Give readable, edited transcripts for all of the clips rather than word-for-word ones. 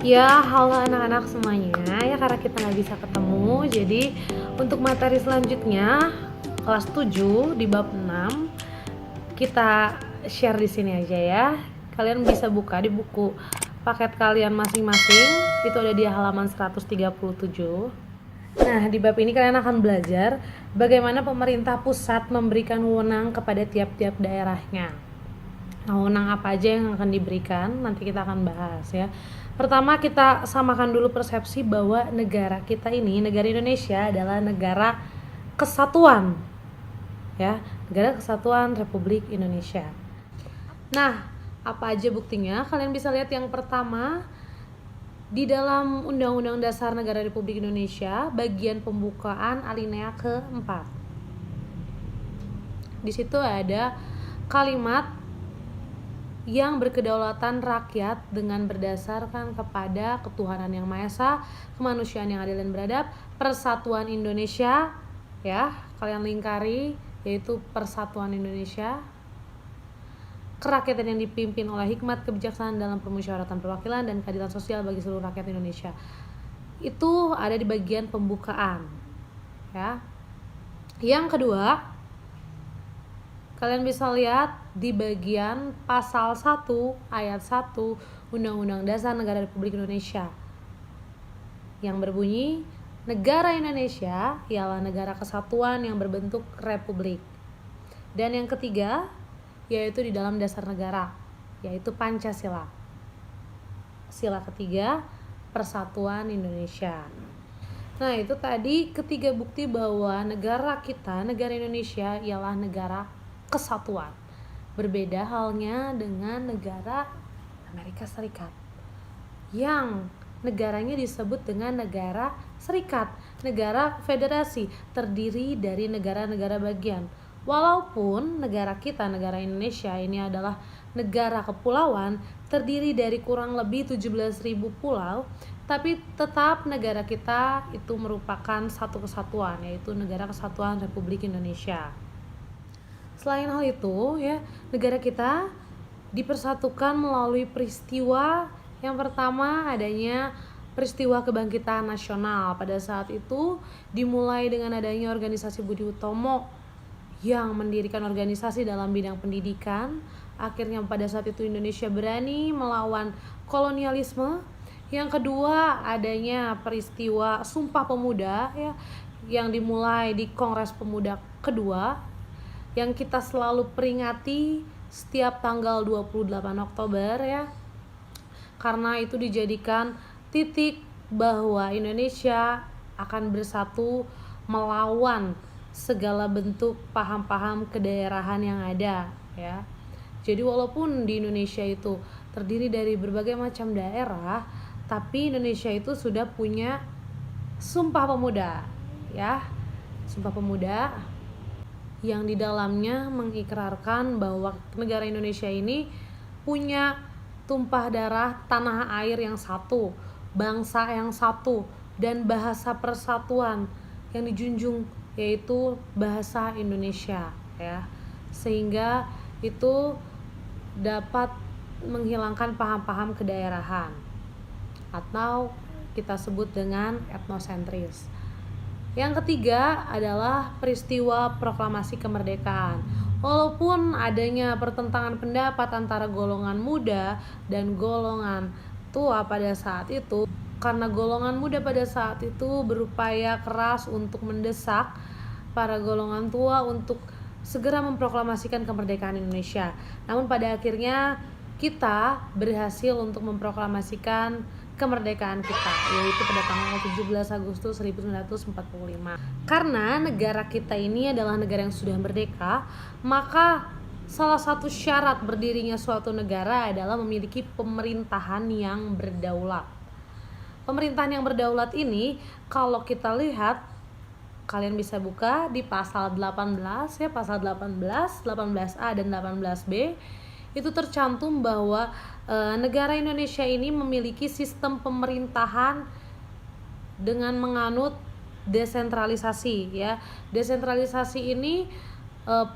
Ya, halo anak-anak semuanya. Ya, karena kita nggak bisa ketemu, jadi untuk materi selanjutnya kelas 7 di bab 6 kita share di sini aja ya. Kalian bisa buka di buku paket kalian masing-masing. Itu ada di halaman 137. Nah, di bab ini kalian akan belajar bagaimana pemerintah pusat memberikan wewenang kepada tiap-tiap daerahnya. Nah, wewenang apa aja yang akan diberikan nanti kita akan bahas ya. Pertama, kita samakan dulu persepsi bahwa negara kita ini, negara Indonesia adalah negara kesatuan ya, negara kesatuan Republik Indonesia. Nah, apa aja buktinya? Kalian bisa lihat yang pertama di dalam Undang-Undang Dasar Negara Republik Indonesia bagian pembukaan alinea keempat. Di situ ada kalimat yang berkedaulatan rakyat dengan berdasarkan kepada ketuhanan yang Maha Esa, kemanusiaan yang adil dan beradab, persatuan Indonesia ya, kalian lingkari yaitu persatuan Indonesia, kerakyatan yang dipimpin oleh hikmat kebijaksanaan dalam permusyawaratan perwakilan dan keadilan sosial bagi seluruh rakyat Indonesia. Itu ada di bagian pembukaan ya. Yang kedua, kalian bisa lihat di bagian pasal 1 ayat 1 Undang-Undang Dasar Negara Republik Indonesia yang berbunyi, negara Indonesia ialah negara kesatuan yang berbentuk republik. Dan yang ketiga yaitu di dalam dasar negara, yaitu Pancasila. Sila ketiga, Persatuan Indonesia. Nah, itu tadi ketiga bukti bahwa negara kita, negara Indonesia ialah negara kesatuan. Berbeda halnya dengan negara Amerika Serikat yang negaranya disebut dengan negara serikat, negara federasi, terdiri dari negara-negara bagian. Walaupun negara kita, negara Indonesia ini adalah negara kepulauan, terdiri dari kurang lebih 17.000 pulau, tapi tetap negara kita itu merupakan satu kesatuan, yaitu Negara Kesatuan Republik Indonesia. Selain hal itu, ya, negara kita dipersatukan melalui peristiwa. Yang pertama adanya peristiwa kebangkitan nasional. Pada saat itu dimulai dengan adanya organisasi Budi Utomo yang mendirikan organisasi dalam bidang pendidikan. Akhirnya pada saat itu Indonesia berani melawan kolonialisme. Yang kedua adanya peristiwa Sumpah Pemuda ya, yang dimulai di Kongres Pemuda kedua yang kita selalu peringati setiap tanggal 28 Oktober ya. Karena itu dijadikan titik bahwa Indonesia akan bersatu melawan segala bentuk paham-paham kedaerahan yang ada ya. Jadi walaupun di Indonesia itu terdiri dari berbagai macam daerah, tapi Indonesia itu sudah punya Sumpah Pemuda ya. Sumpah Pemuda yang di dalamnya mengikrarkan bahwa negara Indonesia ini punya tumpah darah tanah air yang satu, bangsa yang satu, dan bahasa persatuan yang dijunjung yaitu bahasa Indonesia ya. Sehingga itu dapat menghilangkan paham-paham kedaerahan atau kita sebut dengan etnosentris. Yang ketiga adalah peristiwa proklamasi kemerdekaan. Walaupun adanya pertentangan pendapat antara golongan muda dan golongan tua pada saat itu, karena golongan muda pada saat itu berupaya keras untuk mendesak para golongan tua untuk segera memproklamasikan kemerdekaan Indonesia. Namun pada akhirnya kita berhasil untuk memproklamasikan kemerdekaan kita, yaitu pada tanggal 17 Agustus 1945. Karena negara kita ini adalah negara yang sudah merdeka, maka salah satu syarat berdirinya suatu negara adalah memiliki pemerintahan yang berdaulat. Pemerintahan yang berdaulat ini kalau kita lihat, kalian bisa buka di pasal 18 ya, pasal 18, 18A dan 18B. Itu tercantum bahwa negara Indonesia ini memiliki sistem pemerintahan dengan menganut desentralisasi ya. Desentralisasi ini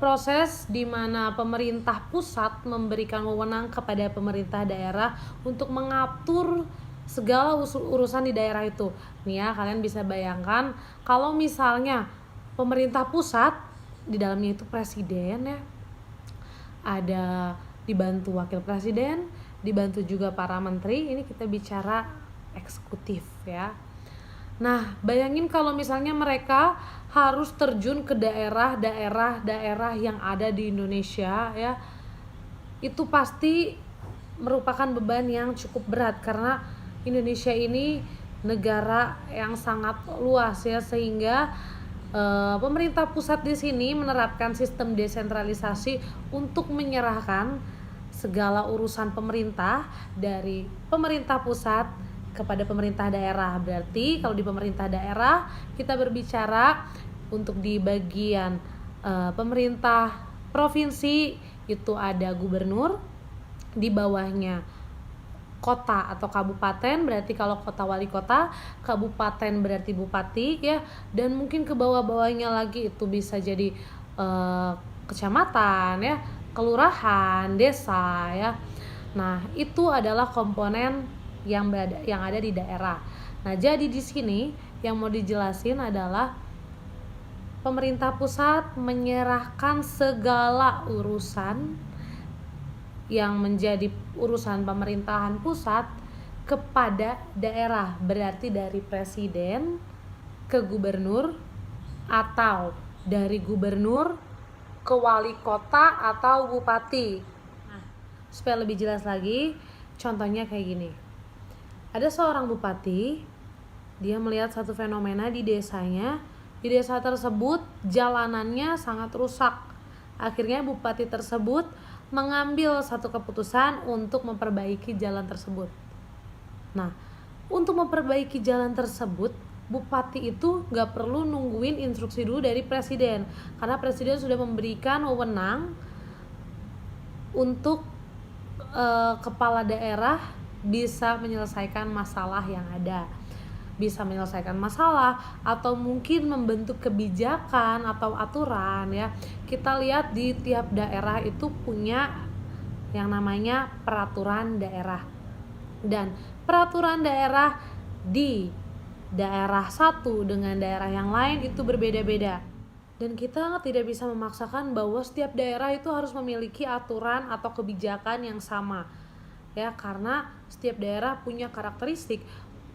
proses di mana pemerintah pusat memberikan wewenang kepada pemerintah daerah untuk mengatur segala urusan di daerah itu. Nih ya, kalian bisa bayangkan kalau misalnya pemerintah pusat, di dalamnya itu presiden ya, ada dibantu wakil presiden, dibantu juga para menteri. Ini kita bicara eksekutif ya. Nah, bayangin kalau misalnya mereka harus terjun ke daerah yang ada di Indonesia ya. Itu pasti merupakan beban yang cukup berat karena Indonesia ini negara yang sangat luas ya, sehingga pemerintah pusat di sini menerapkan sistem desentralisasi untuk menyerahkan segala urusan pemerintah dari pemerintah pusat kepada pemerintah daerah. Berarti kalau di pemerintah daerah kita berbicara untuk di bagian pemerintah provinsi itu ada gubernur, di bawahnya kota atau kabupaten, berarti kalau kota wali kota, kabupaten berarti bupati ya, dan mungkin ke bawah-bawahnya lagi itu bisa jadi kecamatan ya, kelurahan, desa ya. Nah, itu adalah komponen yang ada di daerah. Nah, jadi di sini yang mau dijelasin adalah pemerintah pusat menyerahkan segala urusan yang menjadi urusan pemerintahan pusat kepada daerah, berarti dari presiden ke gubernur atau dari gubernur ke wali kota atau bupati. Nah, supaya lebih jelas lagi, contohnya kayak gini. Ada seorang bupati, dia melihat satu fenomena di desanya. Di desa tersebut jalanannya sangat rusak. Akhirnya bupati tersebut mengambil satu keputusan untuk memperbaiki jalan tersebut. Nah, untuk memperbaiki jalan tersebut, bupati itu gak perlu nungguin instruksi dulu dari presiden, karena presiden sudah memberikan wewenang untuk kepala daerah bisa menyelesaikan masalah yang ada, bisa menyelesaikan masalah atau mungkin membentuk kebijakan atau aturan ya. Kita lihat di tiap daerah itu punya yang namanya peraturan daerah, dan peraturan daerah di daerah satu dengan daerah yang lain itu berbeda-beda, dan kita tidak bisa memaksakan bahwa setiap daerah itu harus memiliki aturan atau kebijakan yang sama ya, karena setiap daerah punya karakteristik,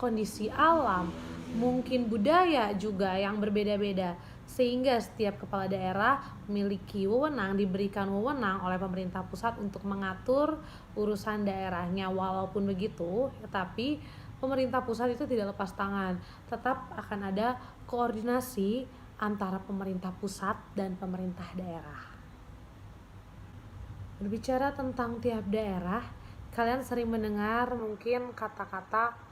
kondisi alam, mungkin budaya juga yang berbeda-beda, sehingga setiap kepala daerah memiliki wewenang, diberikan wewenang oleh pemerintah pusat untuk mengatur urusan daerahnya. Walaupun begitu, tetapi pemerintah pusat itu tidak lepas tangan, tetap akan ada koordinasi antara pemerintah pusat dan pemerintah daerah. Berbicara tentang tiap daerah, kalian sering mendengar mungkin kata-kata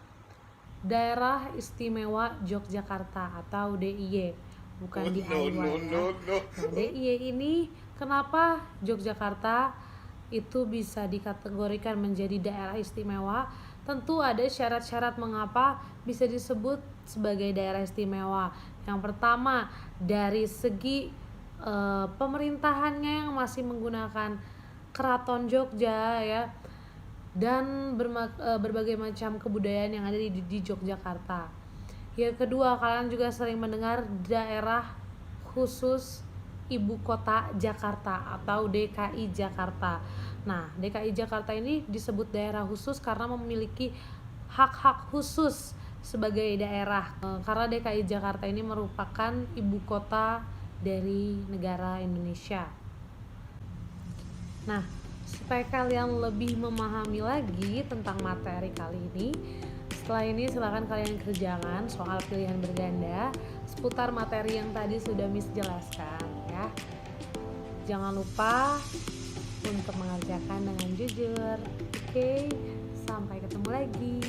Daerah Istimewa Yogyakarta atau DIY, bukan DIY ya. Nah, DIY ini kenapa Yogyakarta itu bisa dikategorikan menjadi daerah istimewa? Tentu ada syarat-syarat mengapa bisa disebut sebagai daerah istimewa. Yang pertama, dari segi pemerintahannya yang masih menggunakan Keraton Jogja ya, dan berbagai macam kebudayaan yang ada di Yogyakarta. Yang kedua, kalian juga sering mendengar daerah khusus ibu kota Jakarta atau DKI Jakarta. Nah, DKI Jakarta ini disebut daerah khusus karena memiliki hak-hak khusus sebagai daerah, karena DKI Jakarta ini merupakan ibu kota dari negara Indonesia. Nah, supaya kalian lebih memahami lagi tentang materi kali ini, setelah ini silakan kalian kerjakan soal pilihan berganda seputar materi yang tadi sudah Miss jelaskan ya. Jangan lupa untuk mengerjakan dengan jujur. Oke, sampai ketemu lagi.